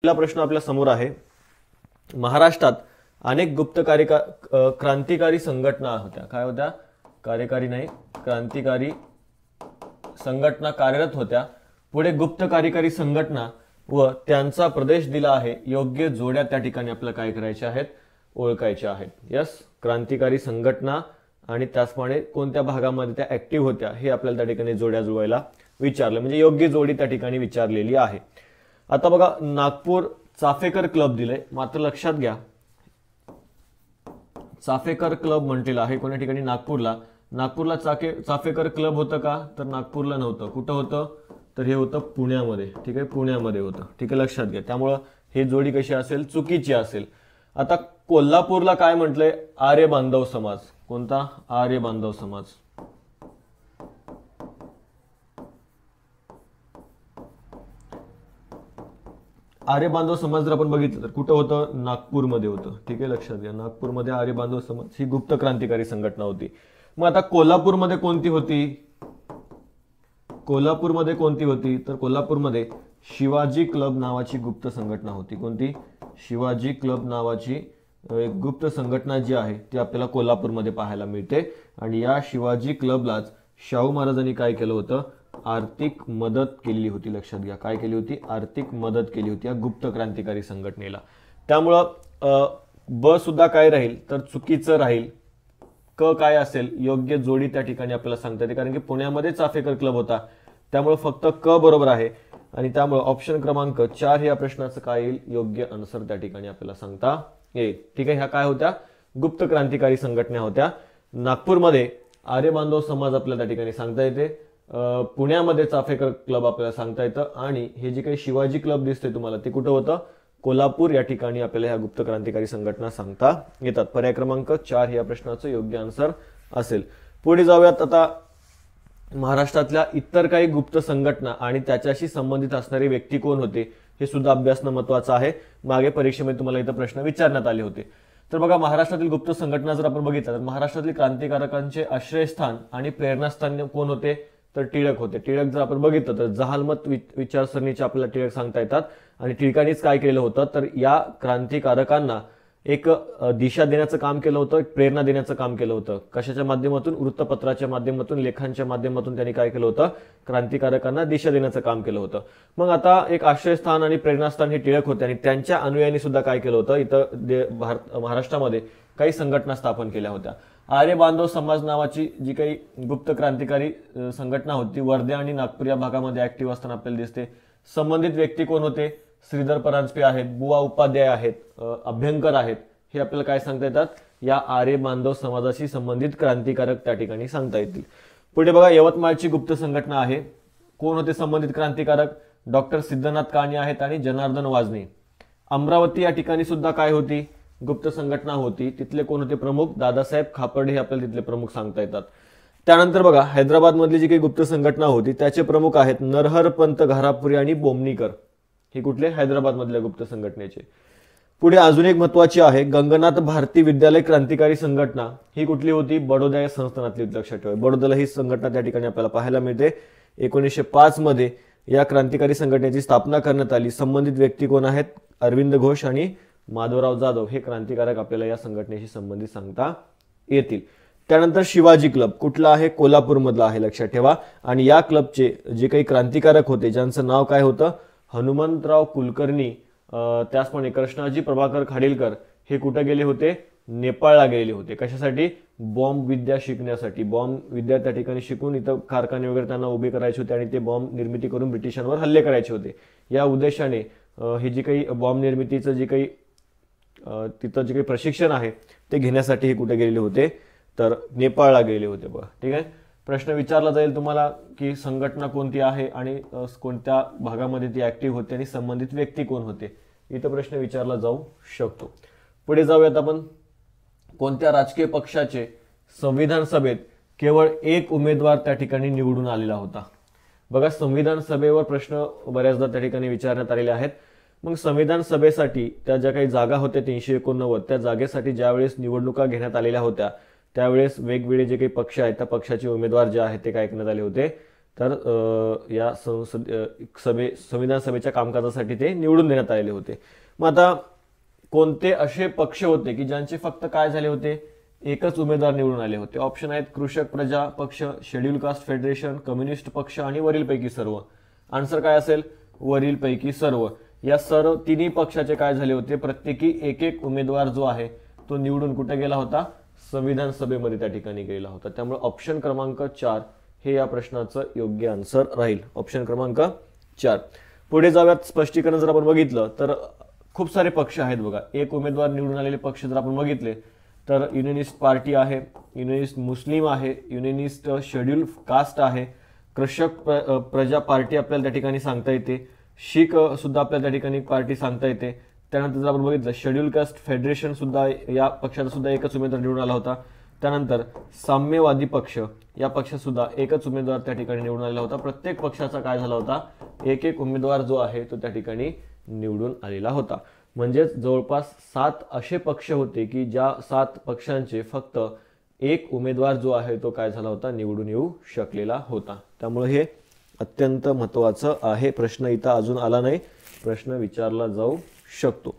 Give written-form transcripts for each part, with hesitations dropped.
पहिला प्रश्न आपल्या समोर आहे। महाराष्ट्रात अनेक गुप्त क्रांतिकारी संघटना होत्या। काय होत्या? कार्यकारी नाही, क्रांतिकारी संघटना कार्यरत होत्या। पुढे गुप्त कार्यकारी संघटना व त्यांचा प्रदेश दिला आहे। योग्य जोड्या त्या ठिकाणी आपल्याला काय करायच्या आहेत? ओळखायच्या आहेत। यस, क्रांतिकारी संघटना आणि त्याचप्रमाणे कोणत्या भागामध्ये त्या ऍक्टिव्ह होत्या हे आपल्याला त्या ठिकाणी जोड्या जुळवायला विचारलं, म्हणजे योग्य जोडी त्या ठिकाणी विचारलेली आहे। आता बघा, नागपूर चाफेकर क्लब दिले, मात्र लक्षात घ्या चाफेकर क्लब म्हटलेला आहे कोणत्या ठिकाणी? नागपूरला चाफेकर क्लब होतं का? तर नागपूरला नव्हतं। कुठं होतं? तर हे होतं पुण्यामध्ये। ठीक आहे, पुण्यामध्ये होतं। ठीक आहे, लक्षात घ्या। त्यामुळे हे जोडी कशी असेल? चुकीची असेल। आता कोल्हापूरला काय म्हटलंय? आर्य बांधव समाज। कोणता? आर्य बांधव समाज। आर्य बांधव समाज जर आपण बघितलं तर कुठं होतं? नागपूरमध्ये होतं। ठीक आहे, लक्षात घ्या। नागपूरमध्ये आर्य बांधव समाज ही गुप्त क्रांतिकारी संघटना होती। मग आता कोल्हापूरमध्ये कोणती होती? कोल्हापूरमध्ये कोणती होती? तर कोल्हापूरमध्ये शिवाजी क्लब नावाची गुप्त संघटना होती। कोणती? शिवाजी क्लब नावाची एक गुप्त संघटना जी आहे ती आपल्याला कोल्हापूरमध्ये पाहायला मिळते। आणि या शिवाजी क्लबलाच शाहू महाराजांनी काय केलं होतं? आर्थिक मदत केली होती। लक्षात घ्या, काय केली होती? आर्थिक मदत केली होती या गुप्त क्रांतिकारी संघटनेला। त्यामुळं ब सुद्धा काय राहील? तर चुकीचं राहील। क काय असेल? योग्य जोडी त्या ठिकाणी आपल्याला सांगता येते, कारण की पुण्यामध्ये चाफेकर क्लब होता। त्यामुळे फक्त क बरोबर आहे आणि त्यामुळे ऑप्शन क्रमांक 4 या प्रश्नाचं काय येईल? योग्य आन्सर त्या ठिकाणी आपल्याला सांगता येईल। ठीक आहे, ह्या काय होत्या? गुप्त क्रांतिकारी संघटना होत्या। नागपूरमध्ये आर्य बांधव समाज आपल्याला त्या ठिकाणी सांगता येते, पुण्यामध्ये चाफेकर क्लब आपल्याला सांगता येतं, आणि हे जे काही शिवाजी क्लब दिसते तुम्हाला ते कुठं होतं? कोल्हापूर या ठिकाणी आपल्याला ह्या गुप्त क्रांतिकारी संघटना सांगता येतात। पर्याय क्रमांक 4 या प्रश्नाचं योग्य आन्सर असेल। पुढे जाऊयात। आता महाराष्ट्रातल्या इतर काही गुप्त संघटना आणि त्याच्याशी संबंधित असणारे व्यक्ती कोण होते हे सुद्धा अभ्यासणं महत्त्वाचं आहे। मागे परीक्षेमध्ये तुम्हाला इथं प्रश्न विचारण्यात आले होते। तर बघा, महाराष्ट्रातील गुप्त संघटना जर आपण बघितलं तर महाराष्ट्रातील क्रांतिकारकांचे आश्रयस्थान आणि प्रेरणास्थान कोण होते? तर टिळक होते। टिळक जर आपण बघितलं तर जहालमत विचारसरणीचे आपल्याला टिळक सांगता येतात, आणि टिळकांनीच काय केलं होतं? तर या क्रांतिकारकांना एक दिशा देण्याचं काम केलं होतं, एक प्रेरणा देण्याचं काम केलं होतं। कशाच्या माध्यमातून? वृत्तपत्राच्या माध्यमातून, लेखांच्या माध्यमातून त्यांनी काय केलं होतं? क्रांतिकारकांना दिशा देण्याचं काम केलं होतं। मग आता एक आश्रयस्थान आणि प्रेरणास्थान हे टिळक होते, आणि त्यांच्या अनुयायांनी सुद्धा काय केलं होतं? इथं महाराष्ट्रामध्ये काही संघटना स्थापन केल्या होत्या। आर्य बांधव समाज नावाची जी काही गुप्त क्रांतिकारी संघटना होती वर्धे आणि नागपूर या भागामध्ये ऍक्टिव्ह असताना आपल्याला दिसते। संबंधित व्यक्ती कोण होते? श्रीधर परांजपे आहेत, बुवा उपाध्याय आहेत, अभ्यंकर आहेत, हे आपल्याला काय सांगता येतात? या आर्य बांधव समाजाशी संबंधित क्रांतिकारक त्या ठिकाणी सांगता येतील। पुढे बघा, यवतमाळची गुप्त संघटना आहे। कोण होते संबंधित क्रांतिकारक? डॉक्टर सिद्धनाथ काणे आहेत आणि जनार्दन वाजने। अमरावती या ठिकाणी सुद्धा काय होती? गुप्त संघटना होती। तिथले कोण होते प्रमुख? दादासाहेब खापर्डे हे आपल्याला तिथले प्रमुख सांगता येतात। त्यानंतर बघा, हैदराबाद मधली जी काही गुप्त संघटना होती त्याचे प्रमुख आहेत नरहरपंत घारापुरी आणि बोमनीकर। हे कुठले? हैदराबाद मधल्या गुप्त संघटनेचे। पुढे अजून एक महत्वाची आहे, गंगनाथ भारती विद्यालय क्रांतिकारी संघटना। ही कुठली होती? बडोदा या संस्थानातली। लक्षात ठेवा, बडोदाला ही संघटना त्या ठिकाणी आपल्याला पाहायला मिळते। 1905 मध्ये या क्रांतिकारी संघटनेची स्थापना करण्यात आली। संबंधित व्यक्ती कोण आहेत? अरविंद घोष आणि माधवराव जाधव हे क्रांतिकारक आपल्याला या संघटनेशी संबंधित सांगता येतील। त्यानंतर शिवाजी क्लब कुठला आहे? कोल्हापूरमधला आहे। लक्षात ठेवा। आणि या क्लबचे जे काही क्रांतिकारक होते ज्यांचं नाव काय होतं? हनुमंतराव कुलकर्णी, त्याचप्रमाणे कृष्णाजी प्रभाकर खाडीलकर हे कुठे गेले होते? नेपाळला गेलेले होते। कशासाठी? बॉम्ब विद्या शिकण्यासाठी। बॉम्ब विद्या त्या ठिकाणी शिकून इथं कारखाने वगैरे त्यांना उभे करायचे होते आणि ते बॉम्ब निर्मिती करून ब्रिटिशांवर हल्ले करायचे होते। या उद्देशाने हे जे काही बॉम्ब निर्मितीचं जे काही तिथं जे काही प्रशिक्षण आहे ते घेण्यासाठी हे कुठे गेलेले होते? तर नेपाळला गेलेले होते। बघा, ठीक आहे। प्रश्न विचारला जाईल तुम्हाला की संघटना कोणती आहे आणि कोणत्या भागामध्ये ती ऍक्टिव्ह होती आणि संबंधित व्यक्ती कोण होते, इथं प्रश्न विचारला जाऊ शकतो। पुढे जाऊयात आपण। कोणत्या राजकीय पक्षाचे संविधान सभेत केवळ एक उमेदवार त्या ठिकाणी निवडून आलेला होता? बघा, संविधान सभेवर प्रश्न बऱ्याचदा त्या ठिकाणी विचारण्यात आलेले आहेत। मग संविधान सभेसाठी त्या ज्या काही जागा होत्या 389, त्या जागेसाठी ज्यावेळेस निवडणुका घेण्यात आलेल्या होत्या त्यावेळेस वेगवेगळे जे काही पक्ष आहेत त्या पक्षाचे उमेदवार जे आहेत ते काय करण्यात आले होते? तर या संविधान सभेच्या कामकाजासाठी ते निवडून देण्यात आलेले होते. मग आता कोणते असे पक्ष होते की ज्यांचे फक्त काय झाले होते, एकच उमेदवार निवडून आले होते? ऑप्शन आहेत कृषक प्रजा पक्ष, शेड्यूल कास्ट फेडरेशन, कम्युनिस्ट पक्ष आणि वरीलपैकी सर्व. आन्सर काय असेल? वरीलपैकी सर्व. या सर्व तिन्ही पक्षाचे काय झाले होते, प्रत्येकी एक एक उमेदवार जो आहे तो निवडून कुठे गेला होता? संविधान सभेमध्ये त्या ठिकाणी गेला होता. त्यामुळे ऑप्शन क्रमांक 4 हे या प्रश्नाचं योग्य आन्सर राहील. ऑप्शन क्रमांक 4. पुढे जाऊयात. स्पष्टीकरण जर आपण बघितलं तर खूप सारे पक्ष आहेत बघा. एक उमेदवार निवडून आलेले पक्ष जर आपण बघितले तर युनियनिस्ट पार्टी आहे, युनियनिस्ट मुस्लिम आहे, युनियनिस्ट शेड्यूल कास्ट आहे, कृषक प्रजा पार्टी आपल्याला त्या ठिकाणी सांगता येते, शीख सुद्धा आपल्याला त्या ठिकाणी पार्टी सांगता येते. त्यानंतर जर आपण बघितलं शेड्यूल कास्ट फेडरेशन सुद्धा, या पक्षाचा सुद्धा एकच उमेदवार निवडून आला होता. त्यानंतर साम्यवादी पक्ष, या पक्षात सुद्धा एकच उमेदवार त्या ठिकाणी निवडून आलेला होता. प्रत्येक पक्षाचा काय झाला होता, एक एक उमेदवार जो आहे तो त्या ठिकाणी निवडून आलेला होता. म्हणजेच जवळपास 7 असे पक्ष होते की ज्या 7 पक्षांचे फक्त एक उमेदवार जो आहे तो काय झाला होता, निवडून येऊ शकलेला होता. त्यामुळे हे अत्यंत महत्त्वाचं आहे. प्रश्न इथं अजून आला नाही, प्रश्न विचारला जाऊ शकतो.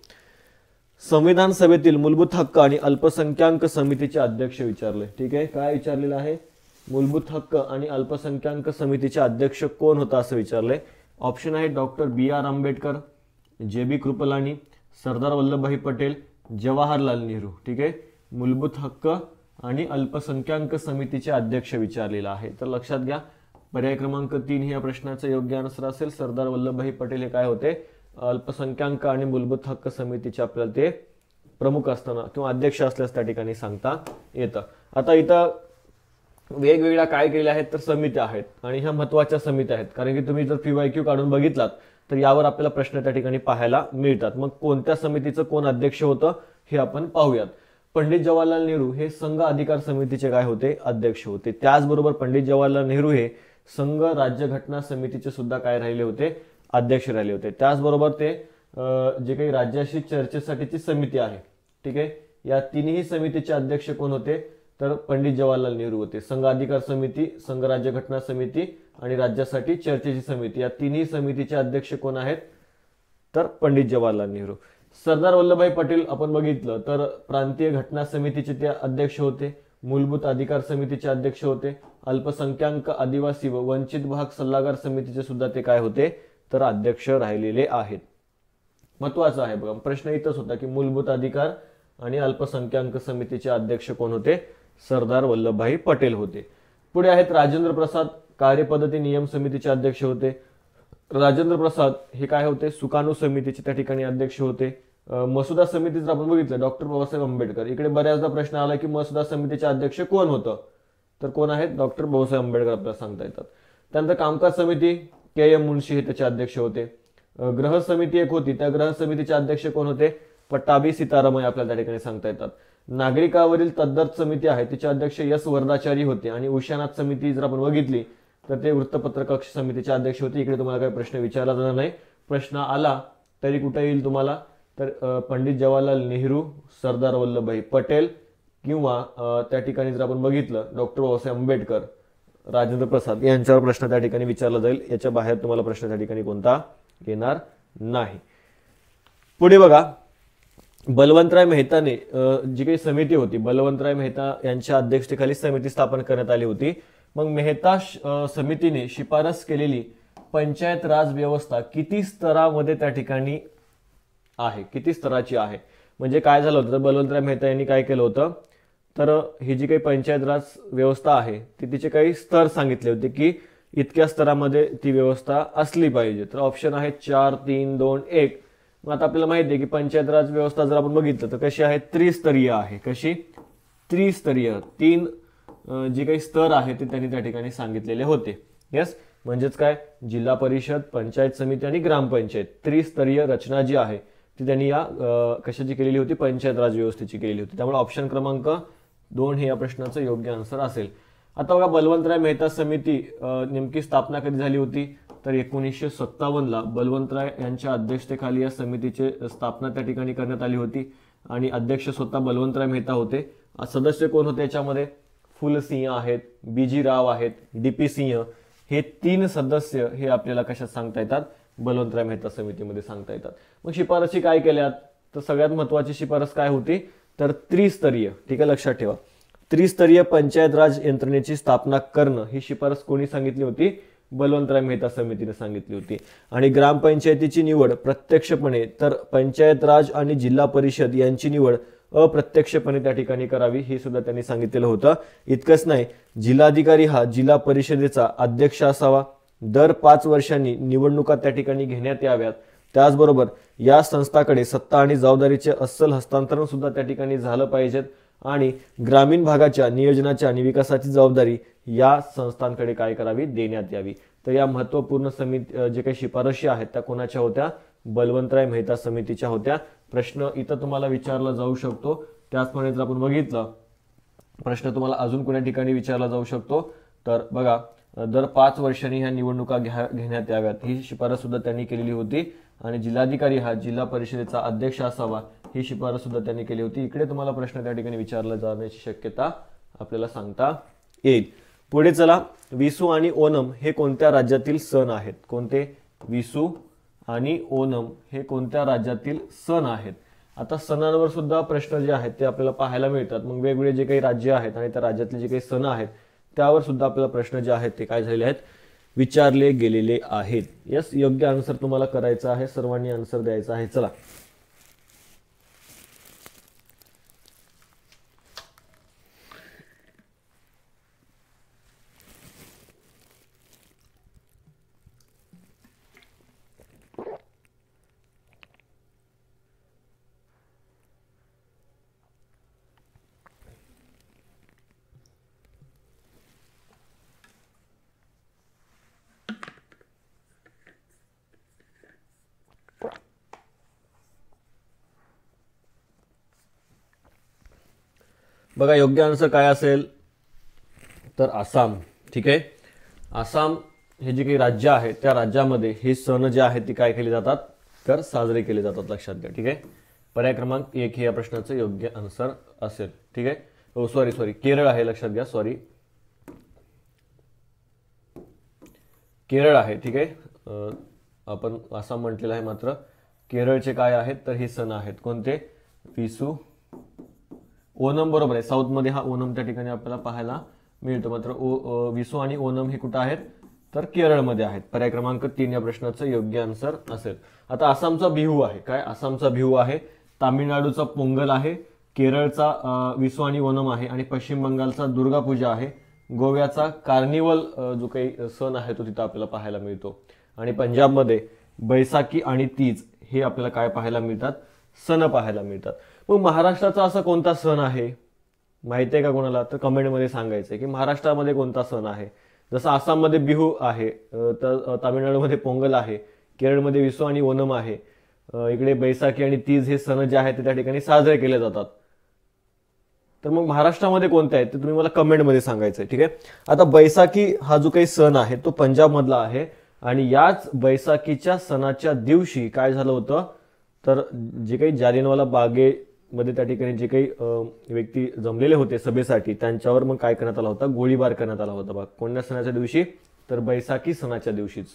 संविधान सभेतील मूलभूत हक्क आणि अल्पसंख्याक समितीचे अध्यक्ष विचारले. ठीक आहे, काय विचारलेलं आहे? मूलभूत हक्क आणि अल्पसंख्याक समितीचे अध्यक्ष कोण होता असं विचारलंय. ऑप्शन आहे doctor B.R. Ambedkar, JB Kripalani, Sardar Vallabhbhai Patel, Jawaharlal Nehru. ठीक आहे, मूलभूत हक्क आणि अल्पसंख्याक समितीचे अध्यक्ष विचारलेला आहे. तर लक्षात घ्या, पर्याय क्रमांक 3 हे या प्रश्नाचं योग्य आन्सर असेल. सरदार वल्लभभाई पटेल हे काय होते, अल्पसंख्याक आणि मूलभूत हक्क समितीचे आपल्याला ते प्रमुख असताना किंवा अध्यक्ष असल्यास त्या ठिकाणी सांगता येतं. आता इथं वेगवेगळ्या काय केल्या आहेत तर समित्या आहेत आणि ह्या महत्वाच्या समित्या आहेत, कारण की तुम्ही जर PYQ काढून बघितलात तर यावर आपल्याला प्रश्न त्या ठिकाणी पाहायला मिळतात. मग कोणत्या समितीचं कोण अध्यक्ष होतं हे आपण पाहूयात. पंडित जवाहरलाल नेहरू हे संघ अधिकार समितीचे काय होते, अध्यक्ष होते. त्याचबरोबर पंडित जवाहरलाल नेहरू हे संघ राज्यघटना समितीचे सुद्धा काय राहिले होते, अध्यक्ष राहिले होते. त्याचबरोबर ते जे काही राज्याशी चर्चेसाठीची समिती आहे, ठीक आहे, या तिन्ही समितीचे अध्यक्ष कोण होते तर पंडित जवाहरलाल नेहरू होते. संघ अधिकार समिती, संघ राज्यघटना समिती आणि राज्यासाठी चर्चेची समिती, या तिन्ही समितीचे अध्यक्ष कोण आहेत तर पंडित जवाहरलाल नेहरू. सरदार वल्लभभाई पटेल आपण बघितलं तर प्रांतीय घटना समितीचे ते अध्यक्ष होते, मूलभूत अधिकार समितीचे अध्यक्ष होते, अल्पसंख्याक आदिवासी व वंचित भाग सल्लागार समितीचे सुद्धा ते काय होते तर अध्यक्ष राहिलेले आहेत. महत्वाचं आहे बघा, प्रश्न इथंच होता की मूलभूत अधिकार आणि अल्पसंख्याक समितीचे अध्यक्ष कोण होते, सरदार वल्लभभाई पटेल होते. पुढे आहेत राजेंद्र प्रसाद, कार्यपद्धती नियम समितीचे अध्यक्ष होते. राजेंद्र प्रसाद हे काय होते, सुकाणू समितीचे त्या ठिकाणी अध्यक्ष होते. मसुदा समिती जर आपण बघितलं डॉक्टर बाबासाहेब आंबेडकर, इकडे बऱ्याचदा प्रश्न आला की मसुदा समितीचे अध्यक्ष कोण होतं तर कोण आहेत, डॉक्टर बाबासाहेब आंबेडकर आपल्याला सांगता येतात. त्यानंतर कामकाज समिती KM मुन्शी हे त्याचे अध्यक्ष होते. ग्रह समिती एक होती, त्या ग्रह समितीचे अध्यक्ष कोण होते, पट्टाभी सीतारामय्या आपल्याला त्या ठिकाणी सांगता येतात. नागरिकावरील तद्दर्थ समिती आहे, तिचे अध्यक्ष S वरदाचारी होते. आणि उशानाथ समिती जर आपण बघितली तर ते वृत्तपत्र कक्ष समितीचे अध्यक्ष होते. इकडे तुम्हाला काही प्रश्न विचारला जाणार नाही, प्रश्न आला तरी कुठे येईल तुम्हाला तर पंडित जवाहरलाल नेहरू, सरदार वल्लभभाई पटेल किंवा त्या ठिकाणी जर आपण बघितलं डॉक्टर बाबासाहेब आंबेडकर, राजेंद्र प्रसाद यांच्यावर प्रश्न त्या ठिकाणी विचारला जाईल. याच्या बाहेर तुम्हाला प्रश्न त्या ठिकाणी कोणता येणार नाही. पुढे बघा, बलवंतराय मेहताने जी काही समिती होती, बलवंतराय मेहता यांच्या अध्यक्षतेखाली समिती स्थापन करण्यात आली होती. मग मेहता समितीने शिफारस केलेली पंचायत राज व्यवस्था किती स्तरामध्ये त्या ठिकाणी आहे, किती स्तराची आहे. म्हणजे काय झालं होतं तर बलवंतराय मेहता यांनी काय केलं होतं तर ही जी काही पंचायत राज व्यवस्था आहे ती तिचे काही स्तर सांगितले होते की इतक्या स्तरामध्ये ती व्यवस्था असली पाहिजे. तर ऑप्शन आहे 4, 3, 2, 1. मग आता आपल्याला माहिती आहे की पंचायत राज व्यवस्था जर आपण बघितलं तर कशी आहे, त्रिस्तरीय आहे. कशी, त्रिस्तरीय. 3 जे काही स्तर आहे ते त्यांनी त्या ठिकाणी सांगितलेले होते. यस, म्हणजेच काय, जिल्हा परिषद, पंचायत समिती आणि ग्रामपंचायत, त्रिस्तरीय रचना जी आहे ती त्यांनी या कशाची केलेली होती, पंचायत राज व्यवस्थेची केलेली होती. त्यामुळे ऑप्शन क्रमांक 2 हे या प्रश्नाचं योग्य आन्सर असेल. आता बघा, बलवंतराय मेहता समिती नेमकी स्थापना कधी झाली होती तर 1957ला बलवंतराय यांच्या अध्यक्षतेखाली या समितीची स्थापना त्या ठिकाणी करण्यात आली होती. आणि अध्यक्ष स्वतः बलवंतराय मेहता होते. सदस्य कोण होते याच्यामध्ये, फुलसिंह आहेत, BG राव आहेत, DP सिंह हे 3 सदस्य हे आपल्याला कशात सांगता येतात, बलवंतराय मेहता समितीमध्ये सांगता येतात. मग शिफारशी काय केल्यात, तर सगळ्यात महत्वाची शिफारस काय होती, तर त्रिस्तरीय, ठीक आहे लक्षात ठेवा, त्रिस्तरीय पंचायत राज यंत्रणेची स्थापना करणं ही शिफारस कोणी सांगितली होती, बलवंतराय मेहता समितीने सांगितली होती. आणि ग्रामपंचायतीची निवड प्रत्यक्षपणे तर पंचायत राज आणि जिल्हा परिषद यांची निवड अप्रत्यक्षपणे त्या ठिकाणी करावी हे सुद्धा त्यांनी सांगितलेलं होतं. इतकंच नाही, जिल्हाधिकारी हा जिल्हा परिषदेचा अध्यक्ष असावा, दर 5 वर्षांनी निवडणुका त्या ठिकाणी घेण्यात याव्यात, त्याचबरोबर या संस्थाकडे सत्ता आणि जबाबदारीचे अस्सल हस्तांतरण सुद्धा त्या ठिकाणी झालं पाहिजेत आणि ग्रामीण भागाच्या नियोजनाच्या आणि विकासाची जबाबदारी या संस्थांकडे काय करावी, देण्यात यावी. तर या महत्त्वपूर्ण समिती जे काही शिफारशी आहेत त्या कोणाच्या होत्या, बलवंतराय मेहता समितीच्या होत्या. प्रश्न इथं तुम्हाला विचारला जाऊ शकतो. त्याचप्रमाणे जर आपण बघितलं, प्रश्न तुम्हाला अजून कोणत्या ठिकाणी विचारला जाऊ शकतो, तर बघा दर 5 वर्षांनी ह्या निवडणुका घेण्यात याव्यात ही शिफारस सुद्धा त्यांनी केलेली होती. आणि जिल्हाधिकारी हा जिल्हा परिषदेचा अध्यक्ष असावा ही शिफारस सुद्धा त्यांनी केली होती. इकडे तुम्हाला प्रश्न त्या ठिकाणी विचारला जाण्याची शक्यता आपल्याला सांगता येईल. पुढे चला, विसू आणि ओणम हे कोणत्या राज्यातील सण आहेत, कोणते, विसू आणि ओणम हे कोणत्या राज्यातील सण आहेत. आता सणांवर सुद्धा प्रश्न जे आहेत ते आपल्याला पाहायला मिळतात. मग वेगवेगळे जे काही राज्य आहेत आणि त्या राज्यातले जे काही सण आहेत त्यावर सुद्धा आपल्याला प्रश्न जे आहेत ते काय झालेले आहेत, विचारले गेलेले आहेत. यस, योग्य आन्सर तुम्हाला करायचा आहे, सर्वांनी आन्सर द्यायचा आहे. चला, बघा योग्य आन्सर काय असेल, तर आसाम. ठीक आहे, आसाम हे जे काही राज्य आहे त्या राज्यामध्ये हे सण जे आहेत ते काय केले जातात, तर साजरे केले जातात, लक्षात घ्या. ठीक आहे, पर्याय क्रमांक 1 हे या प्रश्नाचं योग्य आन्सर असेल. ठीक आहे, ओ सॉरी केरळ आहे, लक्षात घ्या, सॉरी केरळ आहे. ठीक आहे, आपण आसाम म्हटलेलं आहे, मात्र केरळचे काय आहेत, तर हे सण आहेत कोणते, विसू, ओणम. बरोबर आहे, साऊथ मध्ये हा ओणम त्या ठिकाणी आपल्याला पाहायला मिळतो, मात्र विसू आणि ओणम हे कुठं आहेत, तर केरळमध्ये आहेत. पर्याय क्रमांक 3 या प्रश्नाचं योग्य आन्सर असेल. आता आसामचा बिहू आहे, काय, आसामचा बिहू आहे, तामिळनाडूचा पोंगल आहे, केरळचा विसू आणि ओणम आहे आणि पश्चिम बंगालचा दुर्गा पूजा आहे. गोव्याचा कार्निवल जो काही सण आहे तो तिथं आपल्याला पाहायला मिळतो. आणि पंजाबमध्ये बैसाखी आणि तीज हे आपल्याला काय पाहायला मिळतात, सण पाहायला मिळतात. मग महाराष्ट्राचा असा कोणता सण आहे, माहिती आहे का कोणाला, तर कमेंटमध्ये सांगायचं की महाराष्ट्रामध्ये कोणता सण आहे. जसं आसाममध्ये बिहू आहे, तर तामिळनाडूमध्ये पोंगल आहे, केरळमध्ये विसू आणि ओणम आहे, इकडे बैसाखी आणि तीज हे सण जे आहेत ते त्या ठिकाणी साजरे केले जातात. तर मग महाराष्ट्रामध्ये कोणते आहेत ते तुम्ही मला कमेंटमध्ये सांगायचं आहे. ठीक आहे, आता बैसाखी हा जो काही सण आहे तो पंजाबमधला आहे आणि याच बैसाखीच्या सणाच्या दिवशी काय झालं होतं, तर जे काही जालियनवाला बागेमध्ये त्या ठिकाणी जे काही व्यक्ती जमलेले होते सभेसाठी त्यांच्यावर मग काय करण्यात आला होता, गोळीबार करण्यात आला होता. बघ कोणत्या सणाच्या दिवशी, तर बैसाखी सणाच्या दिवशीच.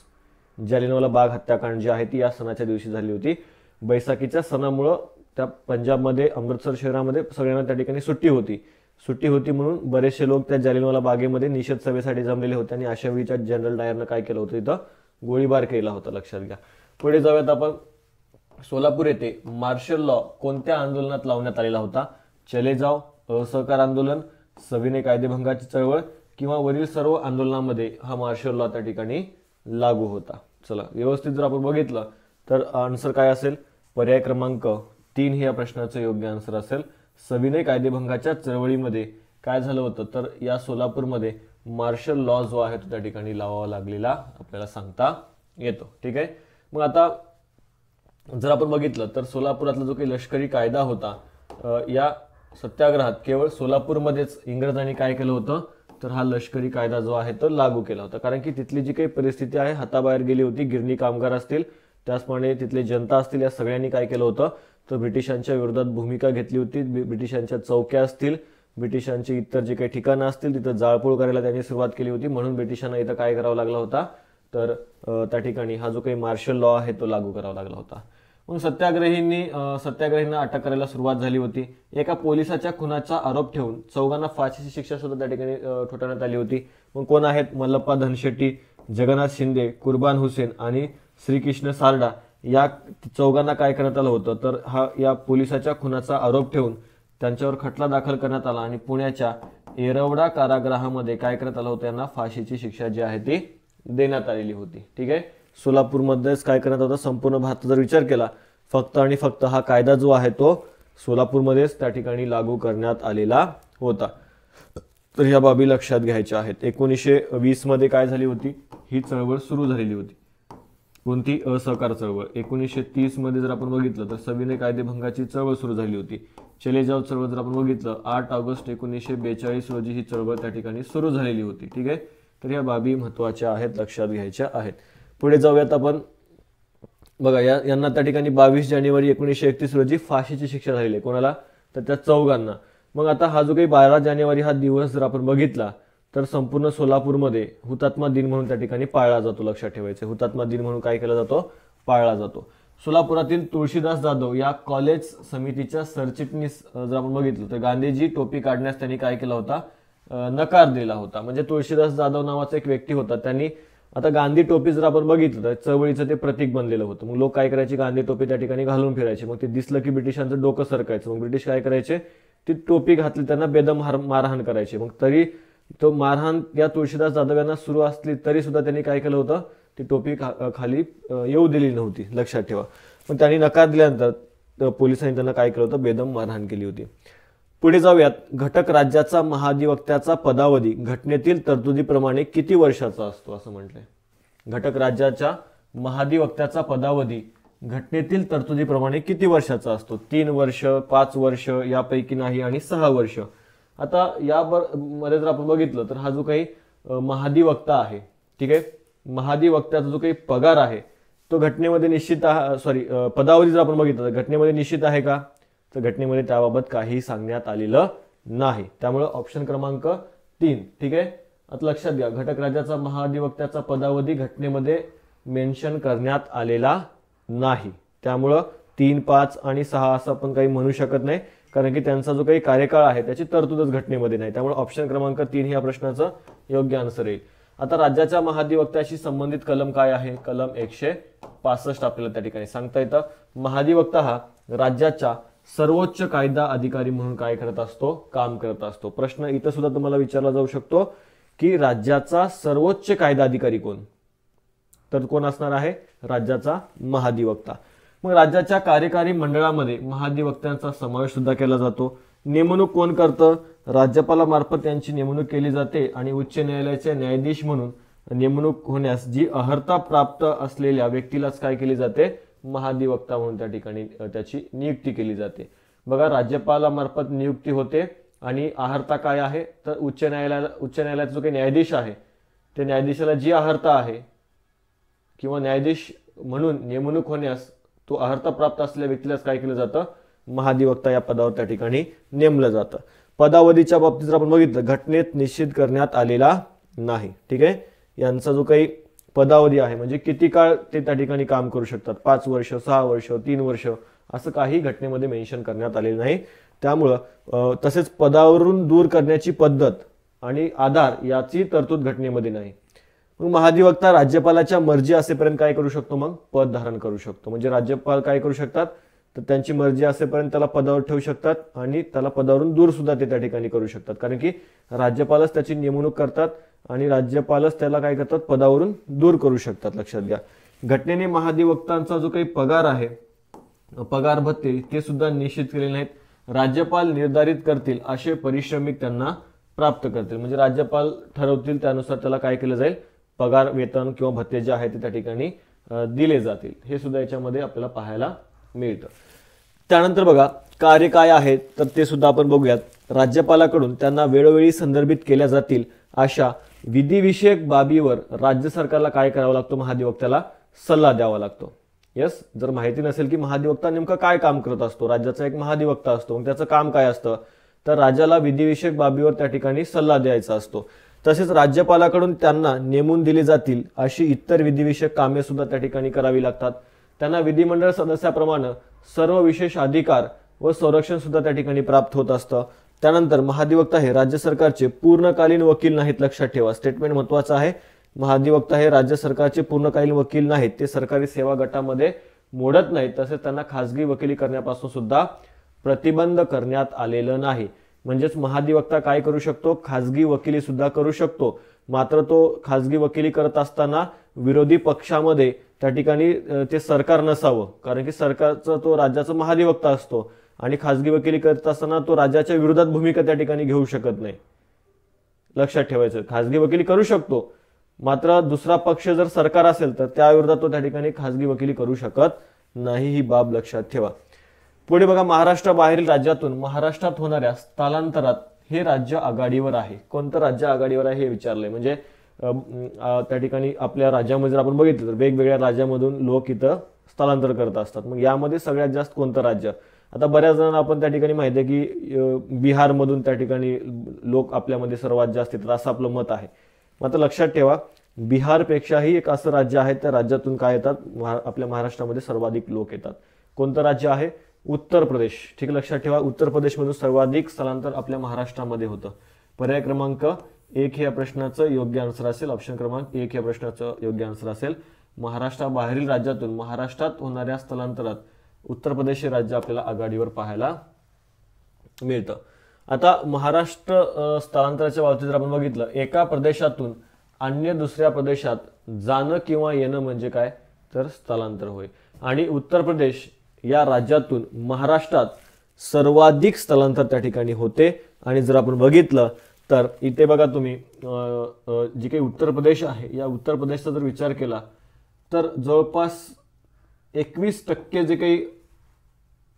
जालियनवाला बाग हत्याकांड जी आहे ती या सणाच्या दिवशी झाली होती. बैसाखीच्या सणामुळं त्या पंजाबमध्ये अमृतसर शहरामध्ये सगळ्यांना त्या ठिकाणी सुट्टी होती म्हणून बरेचसे लोक त्या जालियनवाला बागेमध्ये निषेध सभेसाठी जमलेले होते आणि अशा वेळीच्या जनरल डायरनं काय केलं होतं, इथं गोळीबार केला होता, लक्षात घ्या. पुढे जाऊयात आपण. सोलापूर येथे मार्शल लॉ कोणत्या आंदोलनात लावण्यात आलेला होता, चले जाव, असहकार आंदोलन, सविनय कायदेभंगाची चळवळ किंवा वरील सर्व आंदोलनामध्ये हा मार्शल लॉ त्या ठिकाणी लागू होता. चला व्यवस्थित जर आपण बघितलं तर आन्सर काय असेल, पर्याय क्रमांक 3 हे या प्रश्नाचं योग्य आन्सर असेल. सविनय कायदेभंगाच्या चळवळीमध्ये काय झालं होतं, तर या सोलापूरमध्ये मार्शल लॉ जो आहे तो त्या ठिकाणी लावावा लागलेला आपल्याला सांगता येतो. ठीक आहे, मग आता जर आपण बघितलं तर सोलापुरातला जो काही लष्करी कायदा होता, या सत्याग्रहात केवळ सोलापूरमध्येच इंग्रजांनी काय केलं होतं, तर हा लष्करी कायदा जो आहे तो लागू केला होता. कारण की तिथली जी काही परिस्थिती आहे हाताबाहेर गेली होती, गिरणी कामगार असतील, त्याचप्रमाणे तिथले जनता असतील, या सगळ्यांनी काय केलं होतं, तर ब्रिटिशांच्या विरोधात भूमिका घेतली होती. ब्रिटिशांच्या चौक्या असतील, ब्रिटिशांची इतर जे काही ठिकाणं असतील तिथं जाळपोळ करायला त्यांनी सुरुवात केली होती, म्हणून ब्रिटिशांना इथं काय करावं लागला होता, तर त्या ठिकाणी हा जो काही मार्शल लॉ आहे तो लागू करावा लागला होता. मग सत्याग्रहींना अटक करायला सुरुवात झाली होती. एका पोलिसाच्या खुनाचा आरोप ठेवून चौघांना फाशीची शिक्षा सुद्धा त्या ठिकाणी ठोठावण्यात आली होती. मग कोण आहेत, मल्लप्पा धनशेट्टी, जगन्नाथ शिंदे, कुर्बान हुसेन आणि श्रीकृष्ण सारडा या चौघांना काय करण्यात आलं होतं, तर या पोलिसाच्या खुनाचा आरोप ठेवून त्यांच्यावर खटला दाखल करण्यात आला आणि पुण्याच्या येरवडा कारागृहामध्ये काय करण्यात आलं होतं, यांना फाशीची शिक्षा जी आहे ती देण्यात आलेली होती. ठीक आहे, सोलापूरमध्येच काय करण्यात होतं, संपूर्ण भारतात जर विचार केला फक्त आणि फक्त हा कायदा जो आहे तो सोलापूरमध्येच त्या ठिकाणी लागू करण्यात आलेला होता. तर ह्या बाबी लक्षात घ्यायच्या आहेत. 1920 मध्ये काय झाली होती, ही चळवळ सुरू झालेली होती. कोणती, असहकार चळवळ. 1930 मध्ये जर आपण बघितलं तर सविनय कायदेभंगाची चळवळ सुरू झाली होती. चले जाव चळवळ जर आपण बघितलं 8 ऑगस्ट 1942 रोजी ही चळवळ त्या ठिकाणी सुरू झालेली होती. ठीक आहे, तर या बाबी महत्वाच्या आहेत, लक्षात घ्यायच्या आहेत. पुढे जाऊयात आपण. बघा यांना त्या ठिकाणी 22 जानेवारी 1931 रोजी फाशीची शिक्षा झालेली आहे. कोणाला, तर त्या चौघांना. मग आता हा जो काही 12 जानेवारी हा दिवस जर आपण बघितला तर संपूर्ण सोलापूरमध्ये हुतात्मा दिन म्हणून त्या ठिकाणी पाळला जातो. लक्षात ठेवायचं, हुतात्मा दिन म्हणून काय केला जातो, पाळला जातो. सोलापुरातील तुळशीदास जाधव या कॉलेज समितीच्या सरचिटणीस जर आपण बघितलं तर गांधीजी टोपी काढण्यास त्यांनी काय केला होता, नकार दिला होता. म्हणजे तुळशीदास जाधव नावाचा एक व्यक्ती होता, त्यांनी आता गांधी टोपी जर आपण बघितलं तर चळवळीचं ते प्रतीक बनलेलं होतं. मग लोक काय करायचे, गांधी टोपी त्या ठिकाणी घालून फिरायचे. मग ते दिसलं की ब्रिटिशांचं डोकं सरकायचं. मग ब्रिटिश काय करायचे, ती टोपी घातली त्यांना बेदम मारहाण करायचे. मग तरी तो मारहाण या तुळशीदास जाधव यांना सुरू असली तरी सुद्धा त्यांनी काय केलं होतं, ती टोपी खाली येऊ दिली नव्हती. लक्षात ठेवा. पण त्यांनी नकार दिल्यानंतर पोलिसांनी त्यांना काय केलं होतं, बेदम मारहाण केली होती. पुढे जाऊयात. घटक राज्याचा महाधिवक्त्याचा पदावधी घटनेतील तरतुदीप्रमाणे किती वर्षाचा असतो, असं म्हटलंय. घटक राज्याच्या महाधिवक्त्याचा पदावधी घटनेतील तरतुदीप्रमाणे किती वर्षाचा असतो. 3 वर्ष, 5 वर्ष, यापैकी नाही आणि 6 वर्ष. आता या मध्ये जर आपण बघितलं तर हा जो काही महाधिवक्ता आहे, ठीक आहे, महाधिवक्त्याचा जो काही पगार आहे तो घटनेमध्ये निश्चित पदावधी जर आपण बघितलं तर घटनेमध्ये निश्चित आहे का, तर घटनेमध्ये त्याबाबत काही सांगण्यात आलेलं नाही. त्यामुळे ऑप्शन क्रमांक 3. ठीक आहे, आता लक्षात घ्या, घटक राज्याचा महाधिवक्त्याचा पदावधी घटनेमध्ये मेन्शन करण्यात आलेला नाही. त्यामुळं 3, 5 आणि 6 असं आपण काही म्हणू शकत नाही, कारण की त्यांचा जो काही कार्यकाळ आहे त्याची तरतूदच घटनेमध्ये नाही. त्यामुळे ऑप्शन क्रमांक 3 ह्या प्रश्नाचं योग्य आन्सर येईल. आता राज्याच्या महाधिवक्त्याशी संबंधित कलम काय आहे, कलम 165 आपल्याला त्या ठिकाणी सांगता येतं. महाधिवक्ता हा राज्याच्या सर्वोच्च कायदा अधिकारी म्हणून काय करत असतो, काम करत असतो. प्रश्न इथं सुद्धा तुम्हाला विचारला जाऊ शकतो की राज्याचा सर्वोच्च कायदा अधिकारी कोण, तर कोण असणार आहे, राज्याचा महाधिवक्ता. मग राज्याच्या कार्यकारी मंडळामध्ये महाधिवक्त्यांचा समावेश सुद्धा केला जातो. नेमणूक कोण करतं, राज्यपालामार्फत यांची नेमणूक केली जाते आणि उच्च न्यायालयाचे न्यायाधीश म्हणून नेमणूक होण्यास जी अर्हता प्राप्त असलेल्या व्यक्तीलाच काय केली जाते, महाधिवक्ता म्हणून त्या ठिकाणी त्याची नियुक्ती केली जाते. बघा, राज्यपालामार्फत नियुक्ती होते आणि अर्हता काय आहे, तर उच्च न्यायालयाचा जो काही न्यायाधीश आहे ते न्यायाधीशाला जी अर्हता आहे किंवा न्यायाधीश म्हणून नेमणूक होण्यास तो अर्हता प्राप्त असलेल्या व्यक्तीलाच काय केलं जातं, महाधिवक्ता या पदावर त्या ठिकाणी नेमलं जातं. पदावधीच्या बाबतीत जर आपण बघितलं घटनेत निश्चित करण्यात आलेला नाही. ठीक आहे, यांचा जो काही पदावधी आहे म्हणजे किती काळ ते त्या ठिकाणी काम करू शकतात, 5 वर्ष, 6 वर्ष, 3 वर्ष, असं काही घटनेमध्ये मेन्शन करण्यात आलेलं नाही. त्यामुळं तसेच पदावरून दूर करण्याची पद्धत आणि आधार याची तरतूद घटनेमध्ये नाही. मग महाधिवक्ता राज्यपालाच्या मर्जी असेपर्यंत काय करू शकतो, मग पद धारण करू शकतो. म्हणजे राज्यपाल काय करू शकतात, तर त्यांची मर्जी असेपर्यंत त्याला पदावर ठेवू शकतात आणि त्याला पदावरून दूर सुद्धा ते त्या ठिकाणी करू शकतात, कारण की राज्यपालच त्याची नेमणूक करतात आणि राज्यपालच त्याला काय करतात, पदावरून दूर करू शकतात. लक्षात घ्या, घटनेने महाधिवक्तांचा जो काही पगार आहे, पगार भत्ते ते सुद्धा निश्चित केलेले नाहीत. राज्यपाल निर्धारित करतील असे परिश्रमिक त्यांना प्राप्त करतील. म्हणजे राज्यपाल ठरवतील त्यानुसार त्याला काय केलं जाईल, पगार, वेतन किंवा भत्ते जे आहे ते त्या ठिकाणी दिले जातील. हे सुद्धा याच्यामध्ये आपल्याला पाहायला मिळतं. त्यानंतर बघा, कार्य काय आहेत तर ते सुद्धा आपण बघूयात. राज्यपालाकडून त्यांना वेळोवेळी संदर्भित केल्या जातील अशा विधिविषयक बाबीवर राज्य सरकारला काय करावं लागतो, महाधिवक्त्याला सल्ला द्यावा लागतो. यस, जर माहिती नसेल की महाधिवक्ता नेमकं काय काम करत असतो, राज्याचा एक महाधिवक्ता असतो, मग त्याचं काम काय असतं, तर राजाला विधिविषयक बाबीवर त्या ठिकाणी सल्ला द्यायचा असतो. तसेच राज्यपालाकडून त्यांना नेमून दिली जातील अशी इतर विधिविषयक कामे सुद्धा त्या ठिकाणी करावी लागतात. त्यांना विधिमंडळ सदस्याप्रमाणे सर्व विशेष अधिकार व संरक्षण सुद्धा त्या ठिकाणी प्राप्त होत असतं. त्यानंतर महाधिवक्ता हे राज्य सरकारचे पूर्णकालीन वकील नाहीत, लक्षात ठेवा. स्टेटमेंट महत्वाचं आहे. महाधिवक्ता हे राज्य सरकारचे पूर्णकालीन वकील नाहीत, ते सरकारी सेवा गटामध्ये मोडत नाहीत. तसेच त्यांना खासगी वकिली करण्यापासून सुद्धा प्रतिबंध करण्यात आलेलं नाही. म्हणजेच महाधिवक्ता काय करू शकतो, खासगी वकिली सुद्धा करू शकतो. मात्र तो खासगी वकिली करत असताना विरोधी पक्षामध्ये त्या ठिकाणी ते सरकार नसावं, कारण की सरकारचा तो राज्याचा महाधिवक्ता असतो आणि खासगी वकिली करत असताना तो राज्याच्या विरोधात भूमिका त्या ठिकाणी घेऊ शकत नाही. लक्षात ठेवायचं, खासगी वकिली करू शकतो, मात्र दुसरा पक्ष जर सरकार असेल तर त्या विरोधात तो त्या ठिकाणी खासगी वकिली करू शकत नाही, ही बाब लक्षात ठेवा. पुढे बघा, महाराष्ट्राबाहेरील राज्यातून महाराष्ट्रात होणाऱ्या स्थलांतरात हे राज्य आघाडीवर आहे. कोणतं राज्य आघाडीवर आहे हे विचारलंय. म्हणजे त्या ठिकाणी आपल्या राज्यामध्ये जर आपण बघितलं तर वेगवेगळ्या राज्यामधून लोक इथं स्थलांतर करत असतात. मग यामध्ये सगळ्यात जास्त कोणतं राज्य? आता बऱ्याच जणांना आपण त्या ठिकाणी माहिती आहे की बिहारमधून त्या ठिकाणी लोक आपल्यामध्ये सर्वात जास्त येतात असं आपलं मत आहे. मात्र लक्षात ठेवा, बिहारपेक्षाही एक असं राज्य आहे त्या राज्यातून काय येतात, आपल्या महाराष्ट्रामध्ये सर्वाधिक लोक येतात. कोणतं राज्य आहे? उत्तर प्रदेश. ठीक, लक्षात ठेवा, उत्तर प्रदेशमधून सर्वाधिक स्थलांतर आपल्या महाराष्ट्रामध्ये होतं. पर्याय क्रमांक 1 हे या प्रश्नाचं योग्य आन्सर असेल. ऑप्शन क्रमांक 1 या प्रश्नाचं योग्य आन्सर असेल. महाराष्ट्राबाहेरील राज्यातून महाराष्ट्रात होणाऱ्या स्थलांतरात उत्तर प्रदेश हे राज्य आपल्याला आघाडीवर पाहायला मिळतं. आता महाराष्ट्र स्थलांतराच्या बाबतीत जर आपण बघितलं, एका प्रदेशातून अन्य दुसऱ्या प्रदेशात जाणं किंवा येणं म्हणजे काय, तर स्थलांतर होय. आणि उत्तर प्रदेश या राज्यातून महाराष्ट्रात सर्वाधिक स्थलांतर त्या ठिकाणी होते. आणि जर आपण बघितलं तर इथे बघा तुम्ही, जी काही उत्तर प्रदेश आहे या उत्तर प्रदेशचा जर विचार केला तर जवळपास 21% जे काही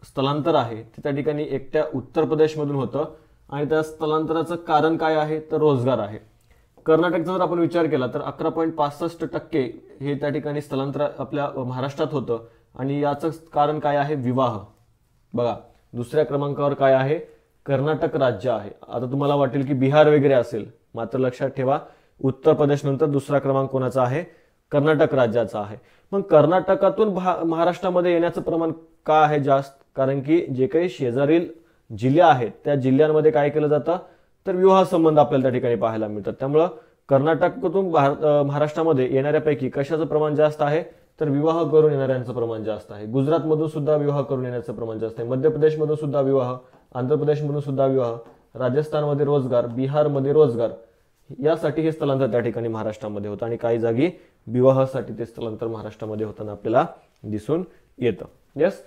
स्थलांतर आहे ते त्या ठिकाणी एकट्या उत्तर प्रदेशमधून होतं. आणि त्या स्थलांतराचं कारण काय आहे, तर रोजगार आहे. कर्नाटकचा जर आपण विचार केला तर 11.65% हे त्या ठिकाणी स्थलांतर आपल्या महाराष्ट्रात होतं. आणि याचं कारण काय आहे, विवाह. बघा, दुसऱ्या क्रमांकावर काय आहे, कर्नाटक राज्य आहे. आता तुम्हाला वाटेल की बिहार वगैरे असेल, मात्र लक्षात ठेवा उत्तर प्रदेश नंतर दुसरा क्रमांक कोणाचा आहे, कर्नाटक राज्याचा आहे. मग कर्नाटकातून महाराष्ट्रामध्ये येण्याचं प्रमाण का आहे जास्त, कारण की जे काही शेजारील जिल्हे आहेत त्या जिल्ह्यांमध्ये काय केलं जातं, तर विवाह संबंध आपल्याला त्या ठिकाणी पाहायला मिळतात. त्यामुळं कर्नाटकातून महाराष्ट्रामध्ये येणाऱ्यापैकी कशाचं प्रमाण जास्त आहे, तर विवाह करून येणाऱ्यांचं प्रमाण जास्त आहे. गुजरातमधून सुद्धा विवाह करून येण्याचं प्रमाण जास्त आहे. मध्य प्रदेशमधून सुद्धा विवाह, आंध्र प्रदेशमधून सुद्धा विवाह, राजस्थानमध्ये रोजगार, बिहारमध्ये रोजगार, यासाठी हे स्थलांतर त्या ठिकाणी महाराष्ट्रामध्ये होतं. आणि काही जागी विवाहासाठी ते स्थलांतर महाराष्ट्रामध्ये होताना आपल्याला दिसून येतं. यस.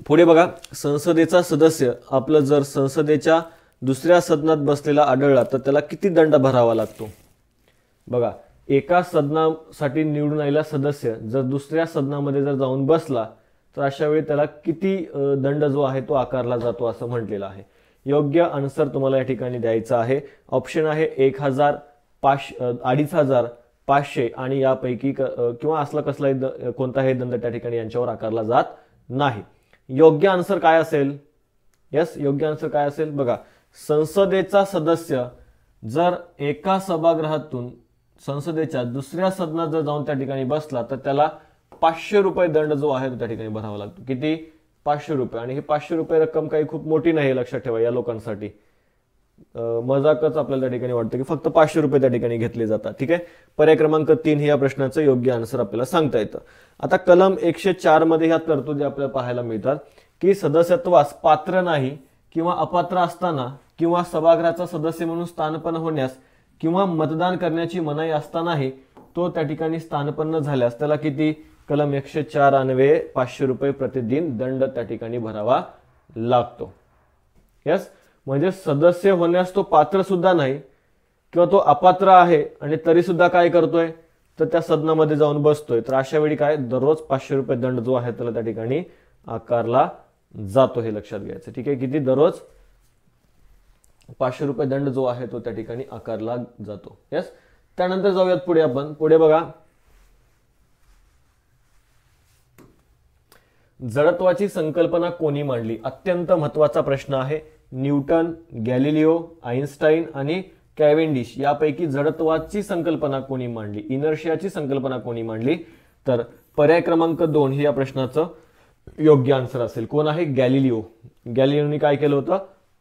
पुढे बघा, संसदेचा सदस्य आपलं जर संसदेच्या दुसऱ्या सदनात बसलेला आढळला तर त्याला किती दंड भरावा लागतो? बघा, एका सदनासाठी निवडून आलेला सदस्य जर दुसऱ्या सदनामध्ये जर जाऊन बसला तर अशा वेळी त्याला किती दंड जो आहे तो आकारला जातो असं म्हटलेलं आहे. योग्य आन्सर तुम्हाला या ठिकाणी द्यायचा आहे. ऑप्शन आहे 1000, 2500, 500 आणि यापैकी किंवा असला कसलाही कोणताही दंड त्या ठिकाणी यांच्यावर आकारला जात नाही. योग्य आन्सर काय असेल? यस, योग्य आन्सर काय असेल? बघा, संसदेचा सदस्य जर एका सभागृहातून संसदेच्या दुसऱ्या सदनात जर जाऊन त्या ठिकाणी बसला तर त्याला 500 रुपये दंड जो आहे तो त्या ठिकाणी भरावा लागतो. किती? 500 रुपये. आणि ही 500 रुपये रक्कम काही खूप मोठी नाही, लक्षात ठेवा. या लोकांसाठी मजाकच आपल्याला त्या ठिकाणी वाटतं की फक्त 500 रुपये त्या ठिकाणी घेतले जातात. ठीक आहे. पर्याय क्रमांक 3 हे या प्रश्नाचं योग्य आन्सर आपल्याला सांगता येतं. आता कलम 104 मध्ये ह्या तरतुदी आपल्याला पाहायला मिळतात की सदस्यत्वास पात्र नाही किंवा अपात्र असताना किंवा सभागृहाचा सदस्य म्हणून स्थानपन्न होण्यास किंवा मतदान करण्याची मनाई असतानाही तो त्या ठिकाणी स्थानपन्न झाल्यास त्याला किती? कलम 104 अन्वये 500 रुपये प्रतिदिन दंड त्या ठिकाणी भरावा लागतो. यस, म्हणजे सदस्य होण्यास तो पात्र सुद्धा नाही किंवा तो अपात्र आहे आणि तरी सुद्धा काय करतोय, तर त्या सदनामध्ये जाऊन बसतोय, तर अशा वेळी काय, दररोज 500 रुपये दंड जो आहे त्याला त्या ठिकाणी आकारला जातो. हे लक्षात घ्यायचं. ठीक आहे. किती? दररोज 500 रुपये दंड जो आहे तो त्या ठिकाणी आकारला जातो. यस. त्यानंतर जाऊयात पुढे आपण. पुढे बघा, जडत्वाची संकल्पना कोणी मांडली? अत्यंत महत्वाचा प्रश्न आहे. न्यूटन, गॅलिलिओ, आइन्स्टाईन आणि कॅव्हेंडिश यापैकी जडत्वाची संकल्पना कोणी मांडली? इनर्शियाची संकल्पना कोणी मांडली? तर पर्याय क्रमांक 2 हे या प्रश्नाचं योग्य आन्सर असेल. कोण आहे? गॅलिलिओ. गॅलिलिओनी काय केलं होतं?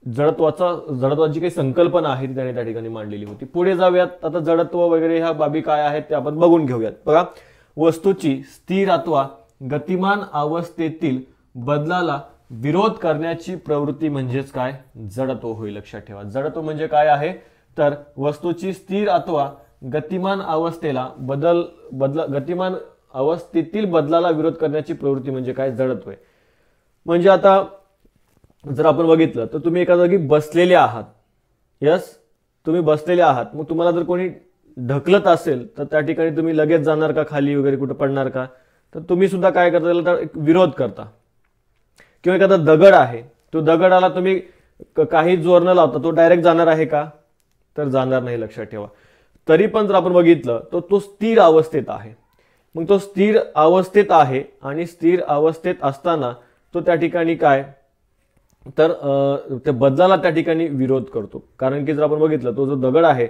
जडत्वाची काही संकल्पना आहे ती त्याने त्या ठिकाणी मांडलेली होती. पुढे जाऊयात. आता जडत्व वगैरे ह्या बाबी काय आहेत ते आपण बघून घेऊयात. बघा, वस्तूची स्थिर अथवा गतिमान अवस्थेतील बदलाला विरोध करण्याची प्रवृत्ती म्हणजेच काय? जडत्व होईल. लक्षात ठेवा. जडत्व म्हणजे काय आहे? तर वस्तूची स्थिर अथवा गतिमान गतिमान अवस्थेतील बदलाला विरोध करण्याची प्रवृत्ती म्हणजे काय? जडत्व आहे. म्हणजे आता जर आपण बघितलं तर तुम्ही एका जागी बसलेले आहात. यस, तुम्ही बसलेले आहात. मग तुम्हाला जर कोणी ढकलत असेल तर त्या ठिकाणी तुम्ही लगेच जाणार का खाली वगैरे कुठं पडणार का? तर तुम्ही सुद्धा काय करता? त्याला एक विरोध करता. किंवा एखादा दगड आहे, तो दगडाला तुम्ही काही जोर न लावता तो डायरेक्ट जाणार आहे का? तर जाणार नाही. लक्षात ठेवा. तरी पण जर आपण बघितलं तर तो स्थिर अवस्थेत आहे. मग तो स्थिर अवस्थेत आहे आणि स्थिर अवस्थेत असताना तो त्या ठिकाणी काय? तर त्या बदलाला त्या ठिकाणी विरोध करतो. कारण की जर आपण बघितलं तो जो दगड आहे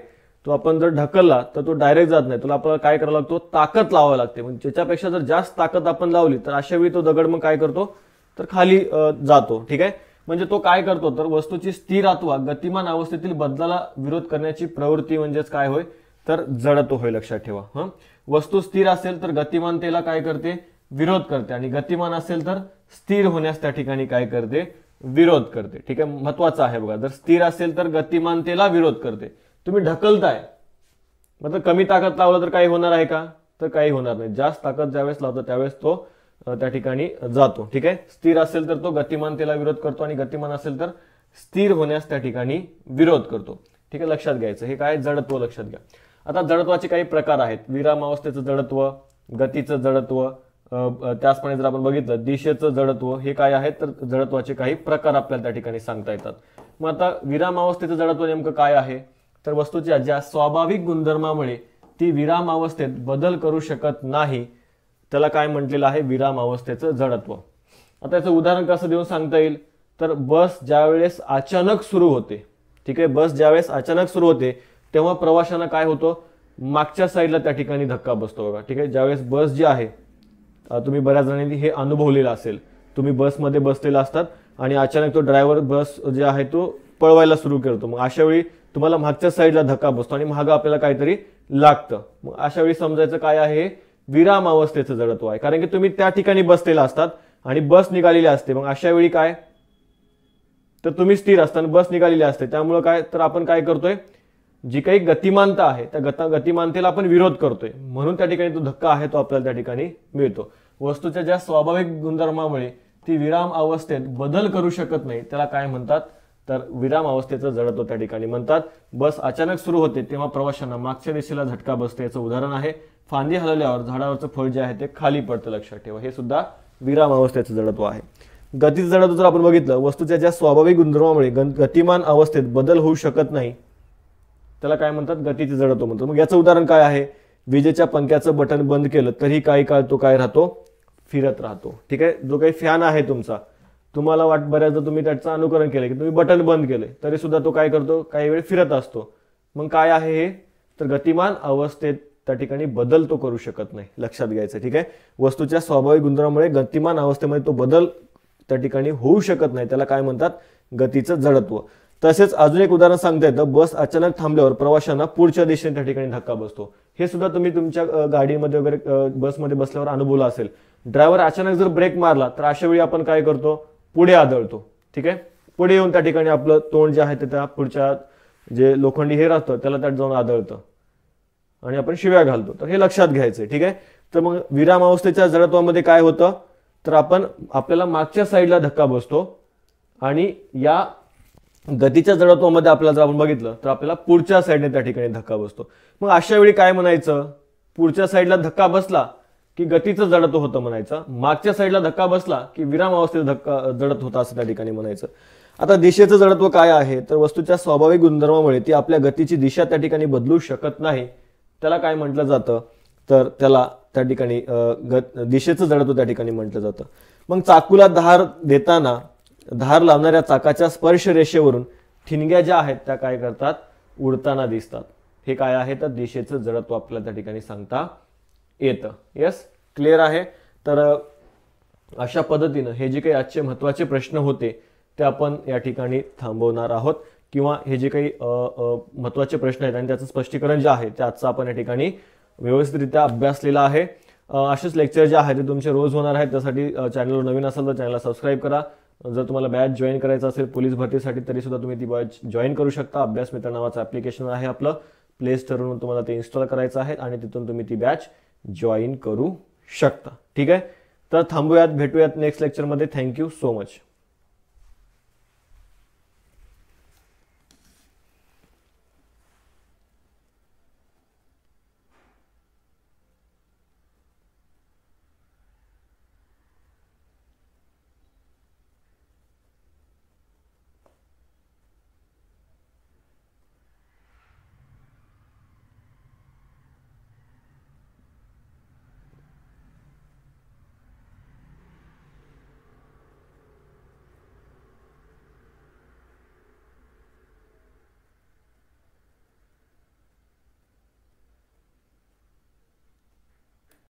तो आपण जर ढकलला तर तो डायरेक्ट जात नाही. तुला आपल्याला काय करावं लागतो? ताकद लावावी लागते. म्हणजे त्याच्यापेक्षा जर जास्त ताकद आपण लावली तर अशा वेळी तो दगड मग काय करतो? तर खाली जातो. ठीक आहे. म्हणजे तो काय करतो? तर वस्तूची स्थिर अथवा गतिमान अवस्थेतील बदलाला विरोध करण्याची प्रवृत्ती म्हणजेच काय होय? तर जडत्व होय. लक्षात ठेवा. वस्तू स्थिर असेल तर गतिमानतेला काय करते? विरोध करते. आणि गतिमान असेल तर स्थिर होण्यास त्या ठिकाणी काय करते? विरोध करते. ठीक आहे. महत्वाचं आहे बघा. जर स्थिर असेल तर गतिमानतेला विरोध करते. तुम्ही ढकलताय, मतलब कमी ताकद लावलं तर काही होणार आहे का? तर काही होणार नाही. जास्त ताकद ज्यावेळेस लावतो त्यावेळेस तो त्या ठिकाणी जातो. ठीक आहे. स्थिर असेल तर तो गतिमानतेला विरोध करतो आणि गतिमान असेल तर स्थिर होण्यास त्या ठिकाणी विरोध करतो. ठीक आहे. लक्षात घ्यायचं. हे काय? जडत्व. लक्षात घ्या. आता जडत्वाचे काही प्रकार आहेत. विरामावस्थेचं जडत्व, गतीचं जडत्व, त्याचप्रमाणे जर आपण बघितलं दिशेचं जडत्व. हे काय आहे? तर जडत्वाचे काही प्रकार आपल्याला त्या ठिकाणी सांगता येतात. मग आता विरामावस्थेचं जडत्व नेमकं काय आहे? तर वस्तूच्या ज्या स्वाभाविक गुणधर्मामुळे ती विराम अवस्थेत बदल करू शकत नाही त्याला काय म्हटलेलं आहे? विराम अवस्थेचं जडत्व. आता याचं उदाहरण कसं देऊन सांगता येईल? तर बस ज्यावेळेस अचानक सुरू होते. ठीक आहे. बस ज्यावेळेस अचानक सुरू होते तेव्हा प्रवाशांना काय होतं? मागच्या साईडला त्या ठिकाणी धक्का बसतो बघा. ठीक आहे. ज्यावेळेस बस जी आहे, तुम्ही बऱ्याच जणांनी हे अनुभवलेलं असेल. तुम्ही बसमध्ये बसलेला असतात आणि अचानक तो ड्रायव्हर बस जे आहे तो पळवायला सुरू करतो. मग अशा वेळी तुम्हाला मागच्या साईडला धक्का बसतो आणि मागं आपल्याला काहीतरी लागतं. मग अशा वेळी समजायचं काय आहे? विराम अवस्थेचं जडत्व आहे. कारण की तुम्ही त्या ठिकाणी बसलेला असतात आणि बस निघालेली असते. मग अशा वेळी काय? तर तुम्ही स्थिर असताना बस निघालेली असते. त्यामुळे काय? तर आपण काय करतोय? जी काही गतिमानता आहे त्या गतिमानतेला आपण विरोध करतोय. म्हणून त्या ठिकाणी तो धक्का आहे तो आपल्याला त्या ठिकाणी मिळतो. वस्तूच्या ज्या स्वाभाविक गुणधर्मामुळे ती विराम अवस्थेत बदल करू शकत नाही त्याला काय म्हणतात? तर विराम अवस्थेचं जडत्व त्या ठिकाणी म्हणतात. बस अचानक सुरू होते तेव्हा प्रवाशांना मागच्या दिशेला झटका बसतो. याचं उदाहरण आहे फांदी हलवल्यावर झाडावरचं फळ जे आहे ते खाली पडतं. लक्षात ठेवा. हे सुद्धा विराम अवस्थेचं जडत्व आहे. गतीचं जडत्व जर आपण बघितलं, वस्तूच्या ज्या स्वाभाविक गुणधर्मामुळे गतिमान अवस्थेत बदल होऊ शकत नाही त्याला काय म्हणतात? गतीचे जडत्व म्हणतात. मग याचं उदाहरण काय आहे? विजेच्या पंख्याचं बटन बंद केलं तरी काही काळ तो काय राहतो? फिरत राहतो. ठीक आहे. जो काही फॅन आहे तुमचा, तुम्हाला बऱ्याचदा तुम्ही त्याचं अनुकरण केलं की तुम्ही बटन बंद केले तरी सुद्धा तो काय करतो? काही वेळ फिरत असतो. मग काय आहे हे? तर गतिमान अवस्थेत त्या ठिकाणी बदल तो करू शकत नाही. लक्षात घ्यायचं. ठीक आहे. वस्तूच्या स्वाभाविक गुणधर्मामुळे गतिमान अवस्थेमध्ये तो बदल त्या ठिकाणी होऊ शकत नाही त्याला काय म्हणतात? गतीचं जडत्व. तसेच अजून एक उदाहरण सांगता येतं. बस अचानक थांबल्यावर प्रवाशांना पुढच्या दिशेने त्या ठिकाणी धक्का बसतो. हे सुद्धा तुम्ही तुमच्या गाडीमध्ये वगैरे बसमध्ये बसल्यावर अनुभवलं असेल. ड्रायव्हर अचानक जर ब्रेक मारला तर अशा वेळी आपण काय करतो? पुढे आदळतो. ठीक आहे. पुढे येऊन त्या ठिकाणी आपलं तोंड जे आहे ते त्या पुढच्या जे लोखंडी हे राहतं त्याला त्यात जाऊन आदळतं आणि आपण शिव्या घालतो. तर हे लक्षात घ्यायचंय. ठीक आहे. तर मग विराम अवस्थेच्या जडत्वामध्ये काय होतं? तर आपल्याला मागच्या साईडला धक्का बसतो आणि या गतीच्या जडत्वामध्ये आपल्याला जर आपण बघितलं तर आपल्याला पुढच्या साईडने त्या ठिकाणी धक्का बसतो. मग अशा वेळी काय म्हणायचं? पुढच्या साईडला धक्का बसला की गतीचं जडत्व होतं म्हणायचं. मागच्या साईडला धक्का बसला की विराम अवस्थेत धक्का जडत होता असं त्या ठिकाणी म्हणायचं. आता दिशेचं जडत्व काय आहे? तर वस्तूच्या स्वाभाविक गुणधर्मामुळे ती आपल्या गतीची दिशा त्या ठिकाणी बदलू शकत नाही त्याला काय म्हटलं जातं? तर त्याला त्या ठिकाणी दिशेचं जडत्व त्या ठिकाणी म्हटलं जातं. मग चाकूला धार देताना धार लावणाऱ्या चाकाच्या स्पर्श रेषेवरून ठिणग्या ज्या आहेत त्या काय करतात, उडताना दिसतात. हे काय आहे तर दिशेचं जडत्व आपल्याला त्या ठिकाणी सांगता येतं. येस, क्लिअर आहे. तर अशा पद्धतीनं हे जे काही आजचे महत्त्वाचे प्रश्न होते ते आपण या ठिकाणी थांबवणार आहोत, किंवा हे जे काही महत्त्वाचे प्रश्न आहेत आणि त्याचं स्पष्टीकरण जे आहे ते आजचं आपण या ठिकाणी व्यवस्थितरित्या अभ्यासलेलं आहे. असेच लेक्चर जे आहेत ते तुमचे रोज होणार आहेत. त्यासाठी चॅनलवर नवीन असाल तर चॅनलला सबस्क्राईब करा. जर तुम्हाला बॅच जॉईन करायचं असेल पोलीस भरतीसाठी तरी सुद्धा तुम्ही ती बॅच जॉईन करू शकता. अभ्यास मित्र नावाचं ॲप्लिकेशन आहे आपलं, प्ले स्टोरवरून तुम्हाला ते इन्स्टॉल करायचं आहे आणि तिथून तुम्ही ती बॅच जॉईन करू शकता. ठीक आहे, तर थांबूयात, भेटूयात नेक्स्ट लेक्चरमध्ये. Thank you so much.